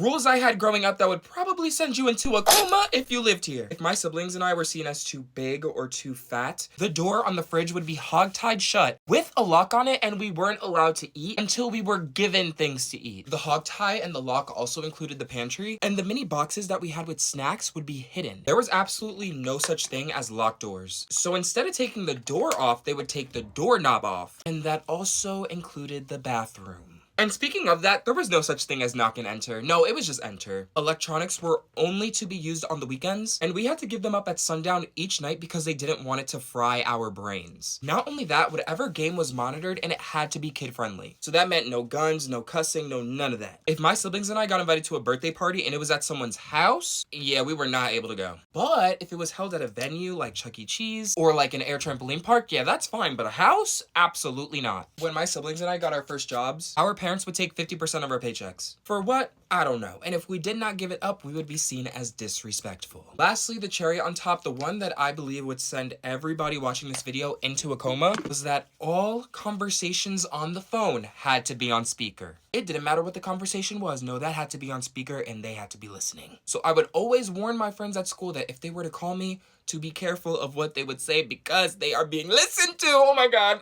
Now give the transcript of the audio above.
rules I had growing up that would probably send you into a coma if you lived here. If my siblings and I were seen as too big or too fat, the door on the fridge would be hog-tied shut with a lock on it, and we weren't allowed to eat until we were given things to eat. The hog tie and the lock also included the pantry, and the mini boxes that we had with snacks would be hidden. There was absolutely no such thing as locked doors. So instead of taking the door off, they would take the doorknob off, and that also included the bathroom. And speaking of that, there was no such thing as knock and enter. No, it was just enter. Electronics were only to be used on the weekends, and we had to give them up at sundown each night because they didn't want it to fry our brains. Not only that, whatever game was monitored, and it had to be kid-friendly. So that meant no guns, no cussing, no none of that. If my siblings and I got invited to a birthday party and it was at someone's house, yeah, we were not able to go. But if it was held at a venue like Chuck E. Cheese or like an air trampoline park, yeah, that's fine. But a house? Absolutely not. When my siblings and I got our first jobs, our parents would take 50% of our paychecks. For what? I don't know. And if we did not give it up, we would be seen as disrespectful. Lastly, the cherry on top, the one that I believe would send everybody watching this video into a coma, was that all conversations on the phone had to be on speaker. It didn't matter what the conversation was. No, that had to be on speaker and they had to be listening. So I would always warn my friends at school that if they were to call me, to be careful of what they would say because they are being listened to. Oh my God.